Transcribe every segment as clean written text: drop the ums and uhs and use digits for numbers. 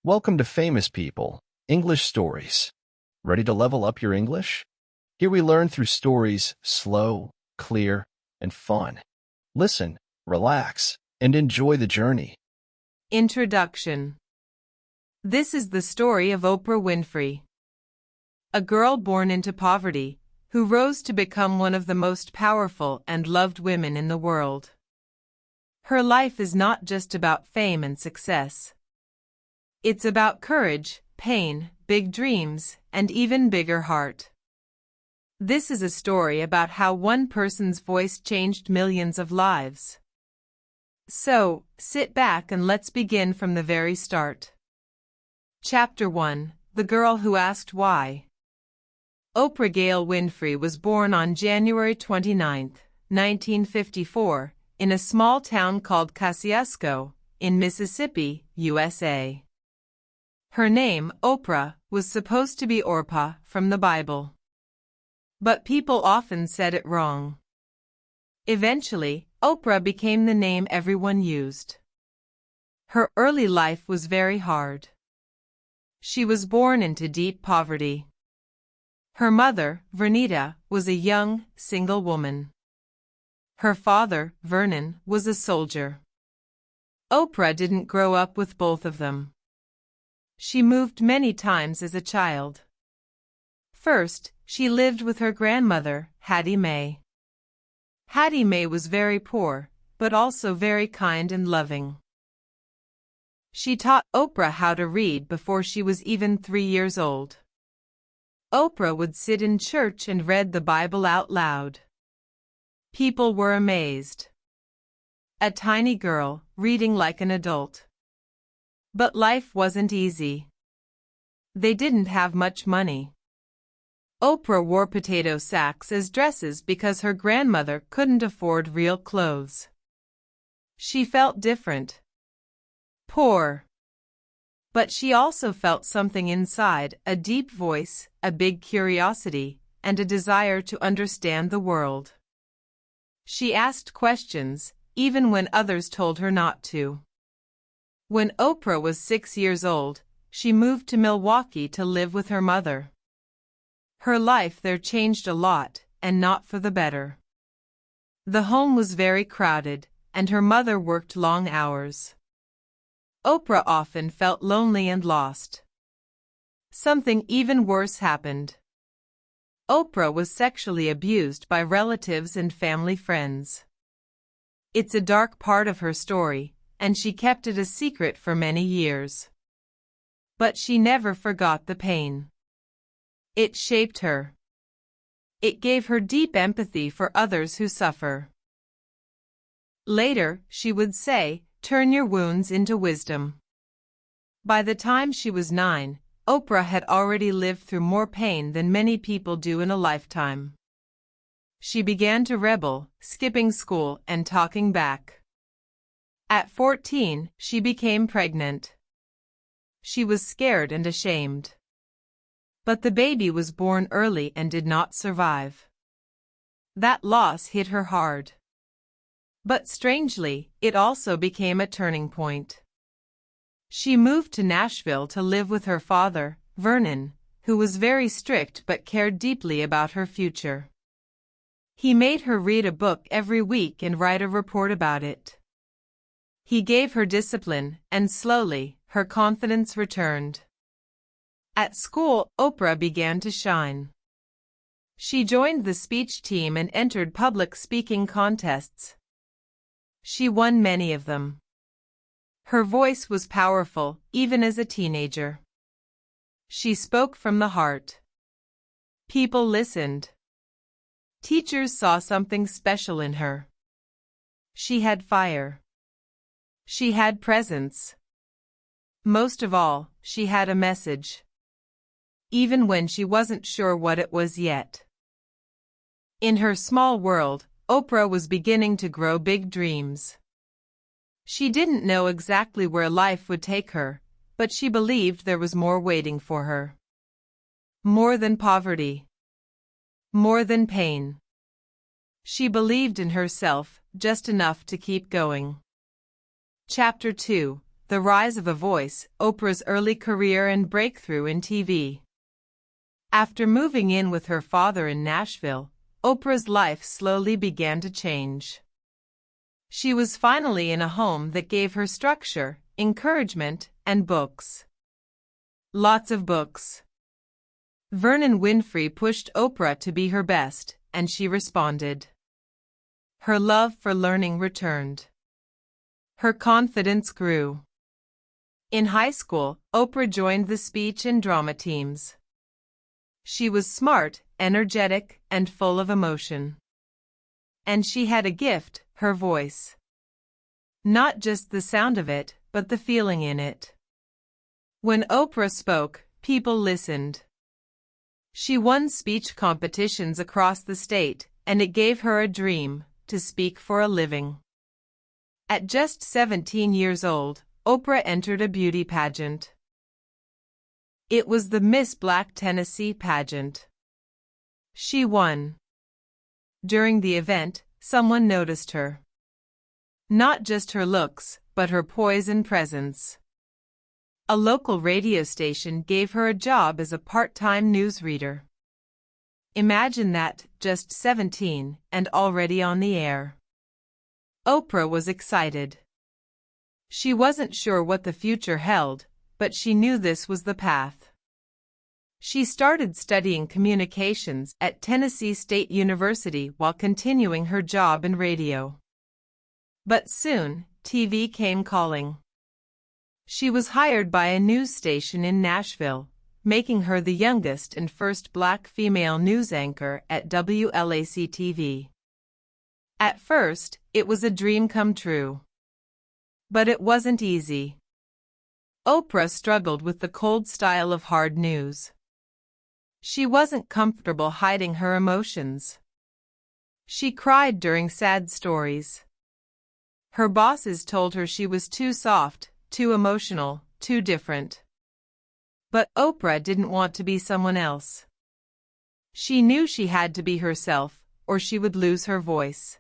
Welcome to Famous People, English Stories. Ready to level up your English? Here we learn through stories slow, clear, and fun. Listen, relax, and enjoy the journey. Introduction. This is the story of Oprah Winfrey, a girl born into poverty who rose to become one of the most powerful and loved women in the world. Her life is not just about fame and success. It's about courage, pain, big dreams, and even bigger heart. This is a story about how one person's voice changed millions of lives. So, sit back and let's begin from the very start. Chapter 1: The Girl Who Asked Why. Oprah Gail Winfrey was born on January 29, 1954, in a small town called Kosciuszko, in Mississippi, USA. Her name, Oprah, was supposed to be Orpah from the Bible. But people often said it wrong. Eventually, Oprah became the name everyone used. Her early life was very hard. She was born into deep poverty. Her mother, Vernita, was a young, single woman. Her father, Vernon, was a soldier. Oprah didn't grow up with both of them. She moved many times as a child. First, she lived with her grandmother, Hattie Mae. Hattie Mae was very poor, but also very kind and loving. She taught Oprah how to read before she was even 3 years old. Oprah would sit in church and read the Bible out loud. People were amazed. A tiny girl, reading like an adult. But life wasn't easy. They didn't have much money. Oprah wore potato sacks as dresses because her grandmother couldn't afford real clothes. She felt different. Poor. But she also felt something inside, a deep voice, a big curiosity, and a desire to understand the world. She asked questions, even when others told her not to. When Oprah was 6 years old, she moved to Milwaukee to live with her mother. Her life there changed a lot, and not for the better. The home was very crowded, and her mother worked long hours. Oprah often felt lonely and lost. Something even worse happened. Oprah was sexually abused by relatives and family friends. It's a dark part of her story, and she kept it a secret for many years. But she never forgot the pain. It shaped her. It gave her deep empathy for others who suffer. Later, she would say, "Turn your wounds into wisdom." By the time she was 9, Oprah had already lived through more pain than many people do in a lifetime. She began to rebel, skipping school and talking back. At 14, she became pregnant. She was scared and ashamed. But the baby was born early and did not survive. That loss hit her hard. But strangely, it also became a turning point. She moved to Nashville to live with her father, Vernon, who was very strict but cared deeply about her future. He made her read a book every week and write a report about it. He gave her discipline, and slowly, her confidence returned. At school, Oprah began to shine. She joined the speech team and entered public speaking contests. She won many of them. Her voice was powerful, even as a teenager. She spoke from the heart. People listened. Teachers saw something special in her. She had fire. She had presence. Most of all, she had a message. Even when she wasn't sure what it was yet. In her small world, Oprah was beginning to grow big dreams. She didn't know exactly where life would take her, but she believed there was more waiting for her. More than poverty. More than pain. She believed in herself, just enough to keep going. Chapter 2: The Rise of a Voice, Oprah's early career and breakthrough in TV. After moving in with her father in Nashville, Oprah's life slowly began to change. She was finally in a home that gave her structure, encouragement, and books. Lots of books. Vernon Winfrey pushed Oprah to be her best, and she responded. Her love for learning returned. Her confidence grew. In high school, Oprah joined the speech and drama teams. She was smart, energetic, and full of emotion. And she had a gift, her voice. Not just the sound of it, but the feeling in it. When Oprah spoke, people listened. She won speech competitions across the state, and it gave her a dream, to speak for a living. At just 17 years old, Oprah entered a beauty pageant. It was the Miss Black Tennessee pageant. She won. During the event, someone noticed her. Not just her looks, but her poise and presence. A local radio station gave her a job as a part-time newsreader. Imagine that, just 17, and already on the air. Oprah was excited. She wasn't sure what the future held, but she knew this was the path. She started studying communications at Tennessee State University while continuing her job in radio. But soon, TV came calling. She was hired by a news station in Nashville, making her the youngest and first black female news anchor at WLAC-TV. At first, it was a dream come true. But it wasn't easy. Oprah struggled with the cold style of hard news. She wasn't comfortable hiding her emotions. She cried during sad stories. Her bosses told her she was too soft, too emotional, too different. But Oprah didn't want to be someone else. She knew she had to be herself, or she would lose her voice.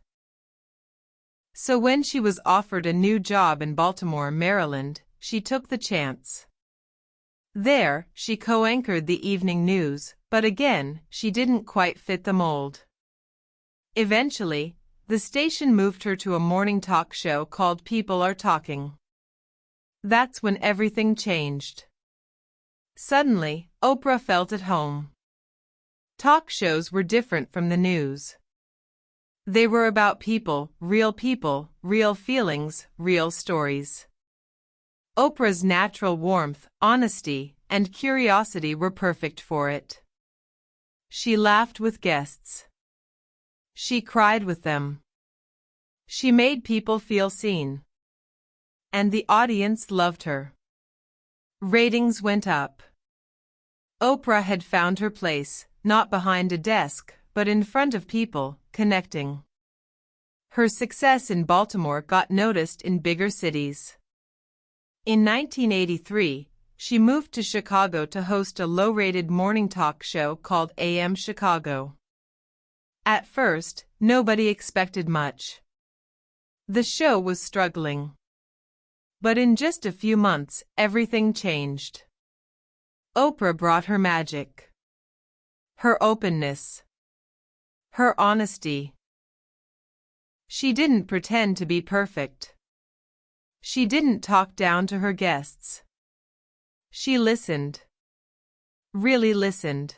So when she was offered a new job in Baltimore, Maryland, she took the chance. There, she co-anchored the evening news, but again, she didn't quite fit the mold. Eventually, the station moved her to a morning talk show called People Are Talking. That's when everything changed. Suddenly, Oprah felt at home. Talk shows were different from the news. They were about people, real feelings, real stories. Oprah's natural warmth, honesty, and curiosity were perfect for it. She laughed with guests. She cried with them. She made people feel seen. And the audience loved her. Ratings went up. Oprah had found her place, not behind a desk, but in front of people, connecting. Her success in Baltimore got noticed in bigger cities. In 1983, she moved to Chicago to host a low-rated morning talk show called AM Chicago. At first, nobody expected much. The show was struggling. But in just a few months, everything changed. Oprah brought her magic. Her openness. Her honesty. She didn't pretend to be perfect. She didn't talk down to her guests. She listened. Really listened.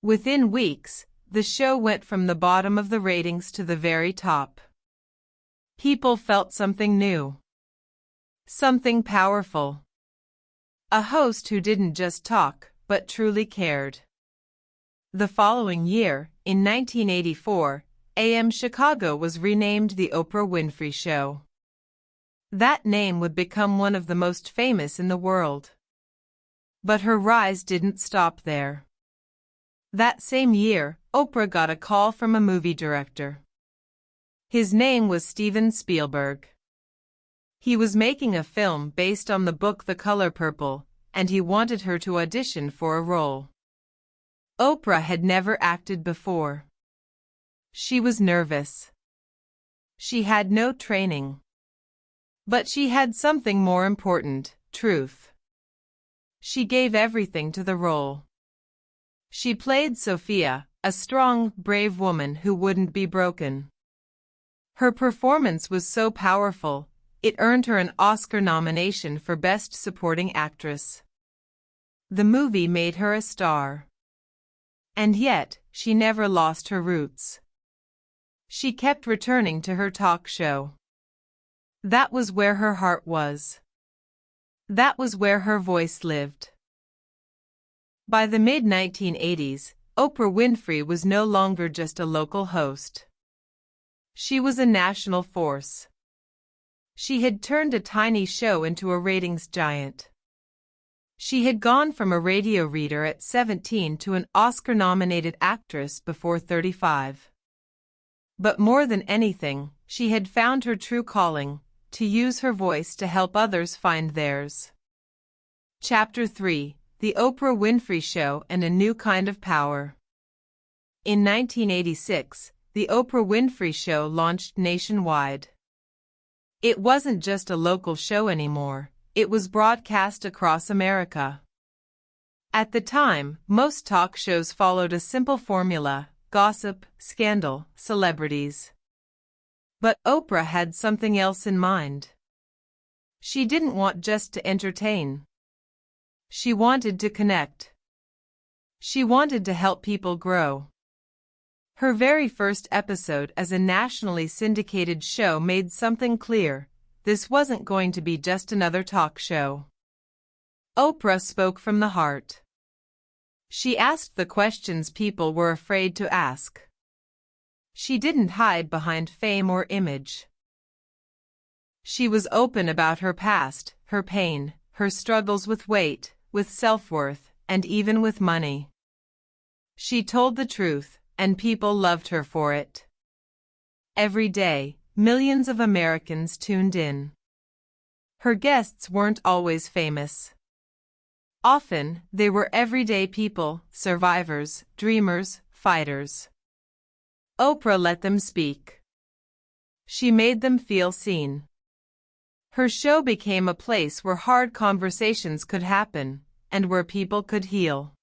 Within weeks, the show went from the bottom of the ratings to the very top. People felt something new. Something powerful. A host who didn't just talk, but truly cared. The following year, in 1984, AM Chicago was renamed The Oprah Winfrey Show. That name would become one of the most famous in the world. But her rise didn't stop there. That same year, Oprah got a call from a movie director. His name was Steven Spielberg. He was making a film based on the book The Color Purple, and he wanted her to audition for a role. Oprah had never acted before. She was nervous. She had no training. But she had something more important: truth. She gave everything to the role. She played Sophia, a strong, brave woman who wouldn't be broken. Her performance was so powerful, it earned her an Oscar nomination for Best Supporting Actress. The movie made her a star. And yet, she never lost her roots. She kept returning to her talk show. That was where her heart was. That was where her voice lived. By the mid-1980s, Oprah Winfrey was no longer just a local host. She was a national force. She had turned a tiny show into a ratings giant. She had gone from a radio reader at 17 to an Oscar-nominated actress before 35. But more than anything, she had found her true calling: to use her voice to help others find theirs. Chapter 3: The Oprah Winfrey Show and a New Kind of Power. In 1986, The Oprah Winfrey Show launched nationwide. It wasn't just a local show anymore, it was broadcast across America. At the time, most talk shows followed a simple formula: gossip, scandal, celebrities. But Oprah had something else in mind. She didn't want just to entertain. She wanted to connect. She wanted to help people grow. Her very first episode as a nationally syndicated show made something clear: this wasn't going to be just another talk show. Oprah spoke from the heart. She asked the questions people were afraid to ask. She didn't hide behind fame or image. She was open about her past, her pain, her struggles with weight, with self-worth, and even with money. She told the truth, and people loved her for it. Every day, millions of Americans tuned in. Her guests weren't always famous. Often, they were everyday people, survivors, dreamers, fighters. Oprah let them speak. She made them feel seen. Her show became a place where hard conversations could happen, and where people could heal.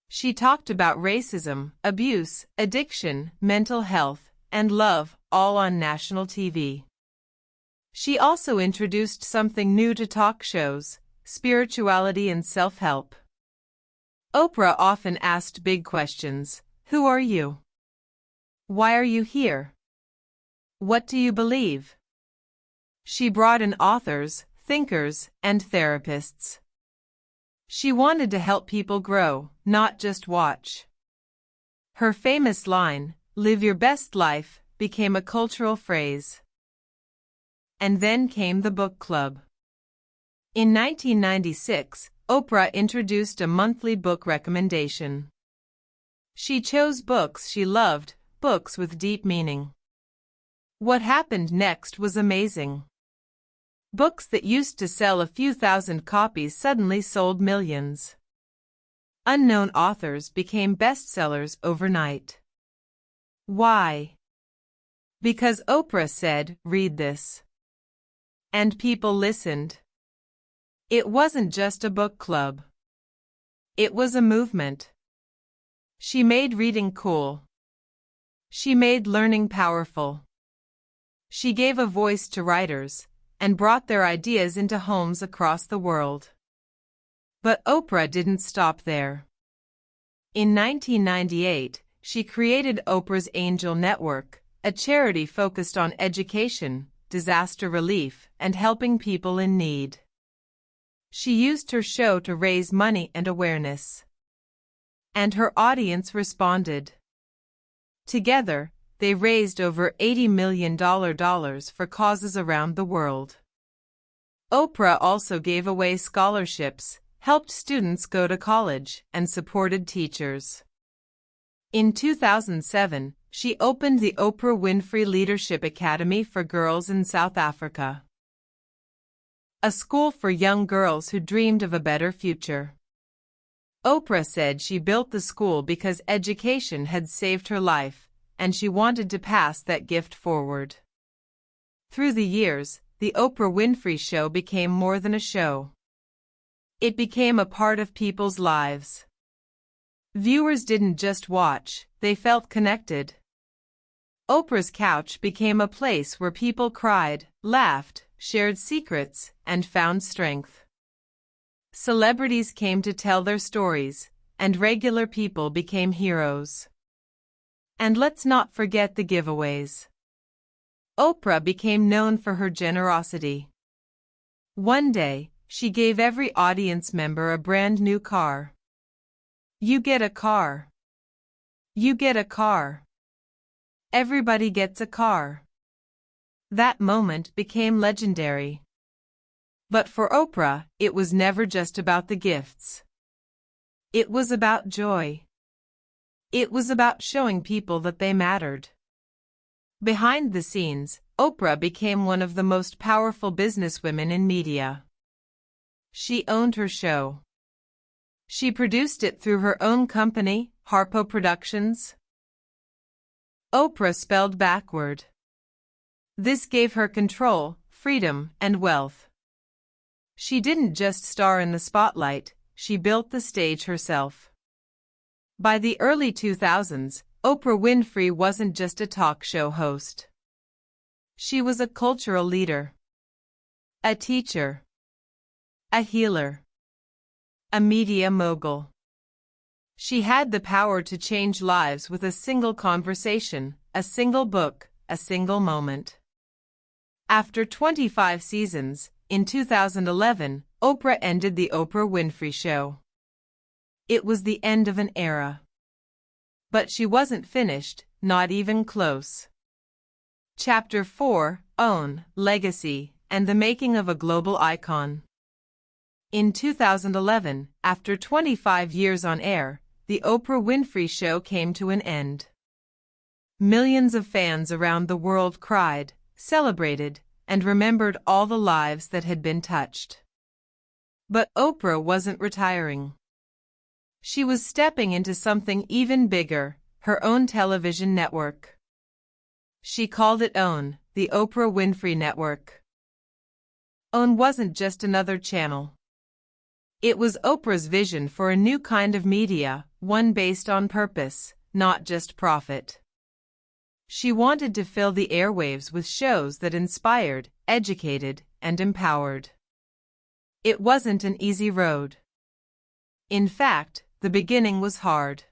She talked about racism, abuse, addiction, mental health, and love, all on national TV. She also introduced something new to talk shows: spirituality and self-help. Oprah often asked big questions: who are you? Why are you here? What do you believe? She brought in authors, thinkers, and therapists. She wanted to help people grow, not just watch. Her famous line, "Live your best life," became a cultural phrase. And then came the book club. In 1996, Oprah introduced a monthly book recommendation. She chose books she loved, books with deep meaning. What happened next was amazing. Books that used to sell a few thousand copies suddenly sold millions. Unknown authors became bestsellers overnight. Why? Because Oprah said, "Read this." And people listened. It wasn't just a book club. It was a movement. She made reading cool. She made learning powerful. She gave a voice to writers, and brought their ideas into homes across the world. But Oprah didn't stop there. In 1998, she created Oprah's Angel Network, a charity focused on education, disaster relief, and helping people in need. She used her show to raise money and awareness. And her audience responded. Together, they raised over $80 million for causes around the world. Oprah also gave away scholarships, helped students go to college, and supported teachers. In 2007, she opened the Oprah Winfrey Leadership Academy for girls in South Africa. A school for young girls who dreamed of a better future. Oprah said she built the school because education had saved her life, and she wanted to pass that gift forward. Through the years, the Oprah Winfrey Show became more than a show. It became a part of people's lives. Viewers didn't just watch, they felt connected. Oprah's couch became a place where people cried, laughed, shared secrets, and found strength. Celebrities came to tell their stories, and regular people became heroes. And let's not forget the giveaways. Oprah became known for her generosity. One day, she gave every audience member a brand new car. You get a car. You get a car. Everybody gets a car. That moment became legendary. But for Oprah, it was never just about the gifts. It was about joy. It was about showing people that they mattered. Behind the scenes, Oprah became one of the most powerful businesswomen in media. She owned her show. She produced it through her own company, Harpo Productions. Oprah spelled backward. This gave her control, freedom, and wealth. She didn't just star in the spotlight, she built the stage herself. By the early 2000s, Oprah Winfrey wasn't just a talk show host. She was a cultural leader, a teacher, a healer, a media mogul. She had the power to change lives with a single conversation, a single book, a single moment. After 25 seasons, in 2011, Oprah ended The Oprah Winfrey Show. It was the end of an era. But she wasn't finished, not even close. Chapter 4, Own, Legacy, and the Making of a Global Icon. In 2011, after 25 years on air, The Oprah Winfrey Show came to an end. Millions of fans around the world cried, celebrated, and remembered all the lives that had been touched. But Oprah wasn't retiring. She was stepping into something even bigger, her own television network. She called it OWN, the Oprah Winfrey Network. OWN wasn't just another channel. It was Oprah's vision for a new kind of media, one based on purpose, not just profit. She wanted to fill the airwaves with shows that inspired, educated, and empowered. It wasn't an easy road. In fact, the beginning was hard.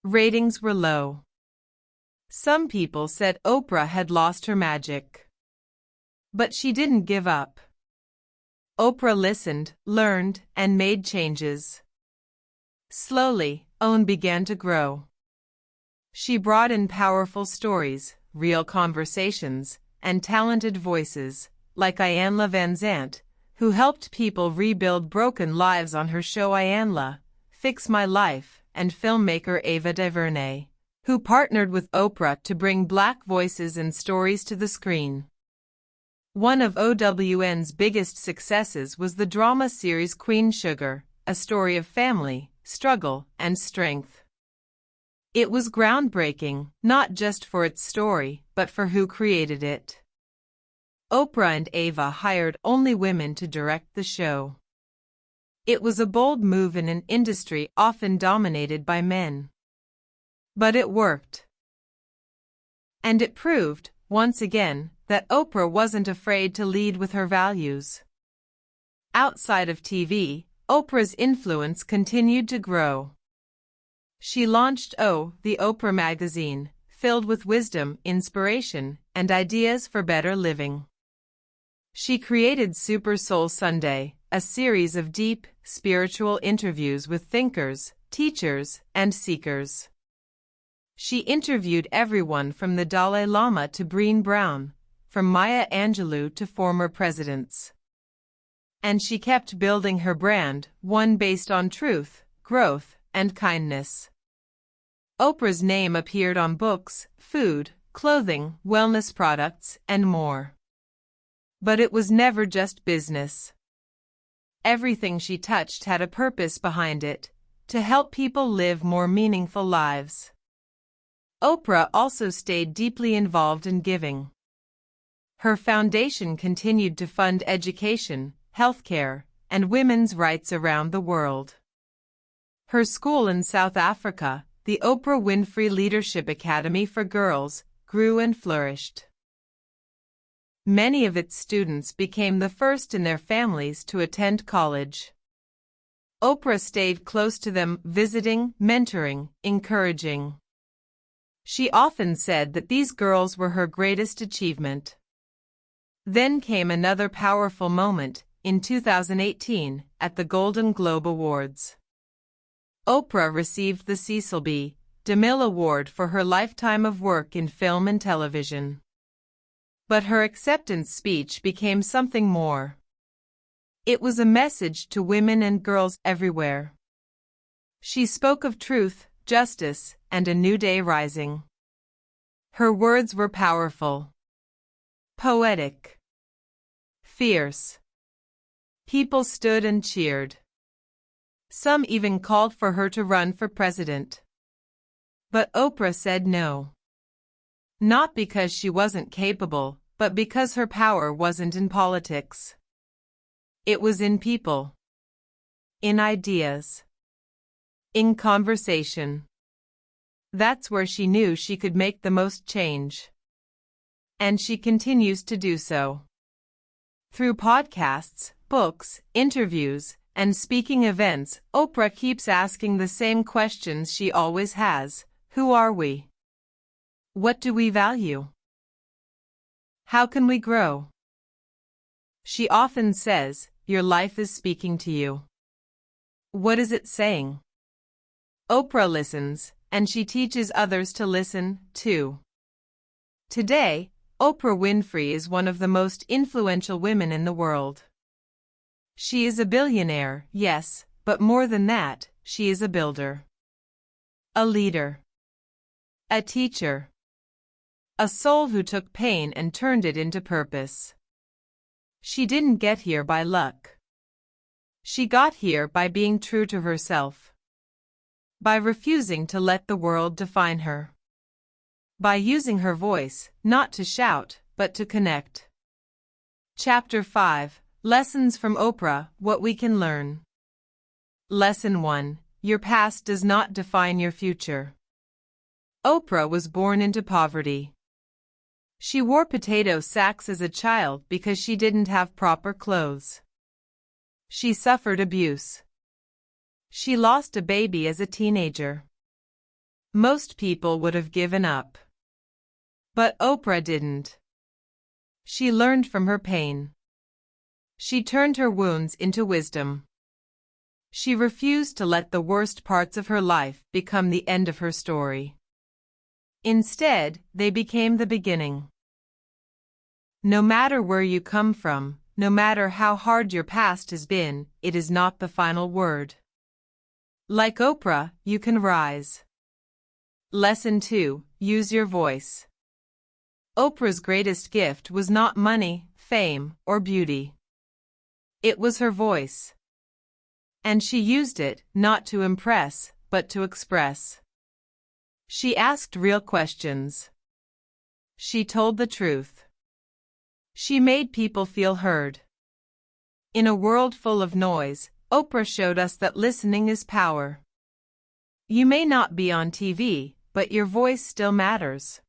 Ratings were low. Some people said Oprah had lost her magic. But she didn't give up. Oprah listened, learned, and made changes. Slowly, OWN began to grow. She brought in powerful stories, real conversations, and talented voices, like Iyanla Vanzant, who helped people rebuild broken lives on her show Iyanla, Fix My Life, and filmmaker Ava DuVernay, who partnered with Oprah to bring Black voices and stories to the screen. One of OWN's biggest successes was the drama series Queen Sugar, a story of family, struggle, and strength. It was groundbreaking, not just for its story, but for who created it. Oprah and Ava hired only women to direct the show. It was a bold move in an industry often dominated by men. But it worked. And it proved, once again, that Oprah wasn't afraid to lead with her values. Outside of TV, Oprah's influence continued to grow. She launched the Oprah magazine, filled with wisdom, inspiration, and ideas for better living. She created Super Soul Sunday, a series of deep, spiritual interviews with thinkers, teachers, and seekers. She interviewed everyone from the Dalai Lama to Brené Brown, from Maya Angelou to former presidents. And she kept building her brand, one based on truth, growth, and kindness. Oprah's name appeared on books, food, clothing, wellness products, and more. But it was never just business. Everything she touched had a purpose behind it, to help people live more meaningful lives. Oprah also stayed deeply involved in giving. Her foundation continued to fund education, healthcare, and women's rights around the world. Her school in South Africa, the Oprah Winfrey Leadership Academy for Girls, grew and flourished. Many of its students became the first in their families to attend college. Oprah stayed close to them, visiting, mentoring, encouraging. She often said that these girls were her greatest achievement. Then came another powerful moment, in 2018, at the Golden Globe Awards. Oprah received the Cecil B. DeMille Award for her lifetime of work in film and television. But her acceptance speech became something more. It was a message to women and girls everywhere. She spoke of truth, justice, and a new day rising. Her words were powerful, poetic, fierce. People stood and cheered. Some even called for her to run for president. But Oprah said no. Not because she wasn't capable, but because her power wasn't in politics. It was in people, in ideas, in conversation. That's where she knew she could make the most change. And she continues to do so. Through podcasts, books, interviews, and speaking events, Oprah keeps asking the same questions she always has. Who are we? What do we value? How can we grow? She often says, your life is speaking to you. What is it saying? Oprah listens, and she teaches others to listen, too. Today, Oprah Winfrey is one of the most influential women in the world. She is a billionaire, yes, but more than that, she is a builder. A leader. A teacher. A soul who took pain and turned it into purpose. She didn't get here by luck. She got here by being true to herself. By refusing to let the world define her. By using her voice, not to shout, but to connect. Chapter 5, Lessons from Oprah, What We Can Learn. Lesson 1, Your past does not define your future. Oprah was born into poverty. She wore potato sacks as a child because she didn't have proper clothes. She suffered abuse. She lost a baby as a teenager. Most people would have given up. But Oprah didn't. She learned from her pain. She turned her wounds into wisdom. She refused to let the worst parts of her life become the end of her story. Instead, they became the beginning. No matter where you come from, no matter how hard your past has been, it is not the final word. Like Oprah, you can rise. Lesson 2, Use your voice. Oprah's greatest gift was not money, fame, or beauty. It was her voice. And she used it, not to impress, but to express. She asked real questions. She told the truth. She made people feel heard. In a world full of noise, Oprah showed us that listening is power. You may not be on TV, but your voice still matters.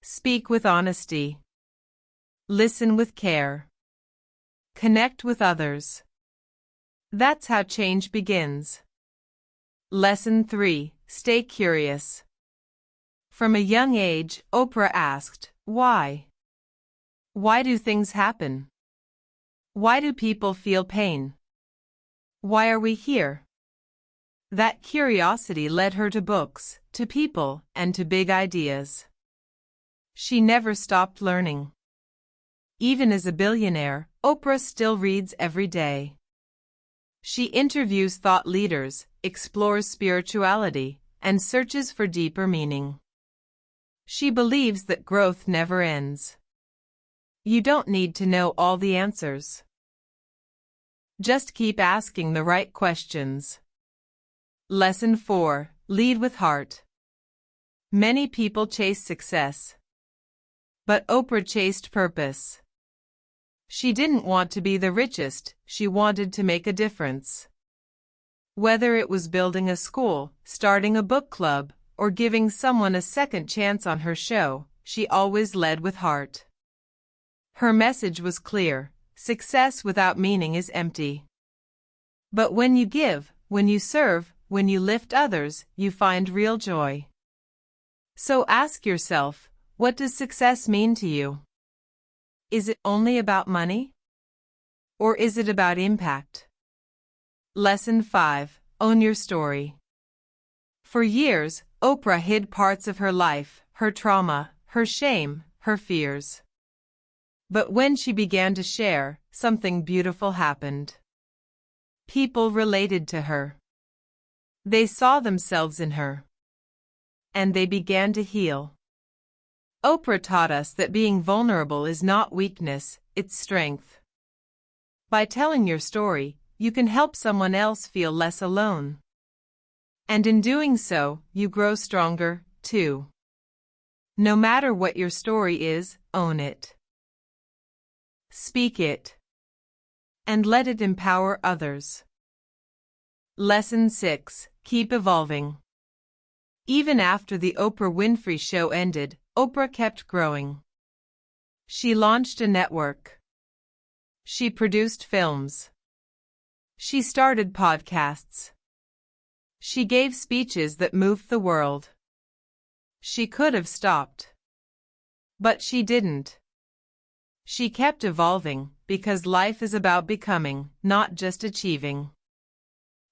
Speak with honesty. Listen with care. Connect with others. That's how change begins. Lesson 3, Stay curious. From a young age, Oprah asked, why? Why do things happen? Why do people feel pain? Why are we here? That curiosity led her to books, to people, and to big ideas. She never stopped learning. Even as a billionaire, Oprah still reads every day. She interviews thought leaders, explores spirituality, and searches for deeper meaning. She believes that growth never ends. You don't need to know all the answers. Just keep asking the right questions. Lesson 4, Lead with heart. Many people chase success. But Oprah chased purpose. She didn't want to be the richest, she wanted to make a difference. Whether it was building a school, starting a book club, or giving someone a second chance on her show, she always led with heart. Her message was clear: success without meaning is empty. But when you give, when you serve, when you lift others, you find real joy. So ask yourself, what does success mean to you? Is it only about money? Or is it about impact? Lesson 5. Own your story. For years, Oprah hid parts of her life, her trauma, her shame, her fears. But when she began to share, something beautiful happened. People related to her. They saw themselves in her. And they began to heal. Oprah taught us that being vulnerable is not weakness, it's strength. By telling your story, you can help someone else feel less alone. And in doing so, you grow stronger, too. No matter what your story is, own it. Speak it. And let it empower others. Lesson 6. Keep evolving. Even after the Oprah Winfrey Show ended, Oprah kept growing. She launched a network. She produced films. She started podcasts. She gave speeches that moved the world. She could have stopped. But she didn't. She kept evolving, because life is about becoming, not just achieving.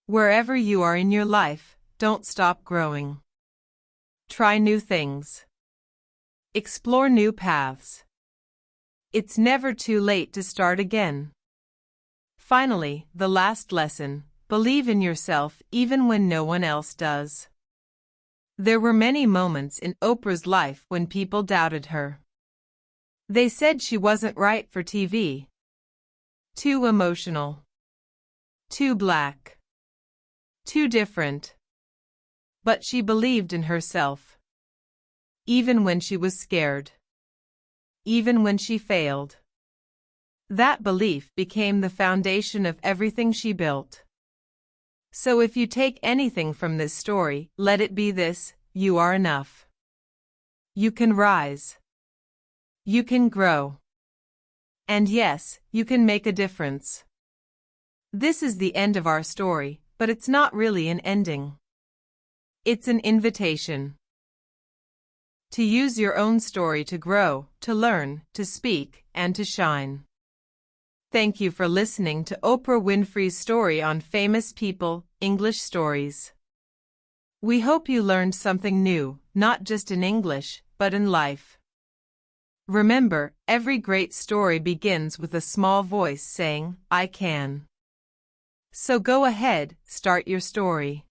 Wherever you are in your life, don't stop growing. Try new things. Explore new paths. It's never too late to start again. Finally, the last lesson: believe in yourself even when no one else does. There were many moments in Oprah's life when people doubted her. They said she wasn't right for TV. Too emotional. Too black. Too different. But she believed in herself. Even when she was scared. Even when she failed. That belief became the foundation of everything she built. So if you take anything from this story, let it be this: you are enough. You can rise. You can grow. And yes, you can make a difference. This is the end of our story, but it's not really an ending. It's an invitation. To use your own story to grow, to learn, to speak, and to shine. Thank you for listening to Oprah Winfrey's story on Famous People, English Stories. We hope you learned something new, not just in English, but in life. Remember, every great story begins with a small voice saying, "I can." So go ahead, start your story.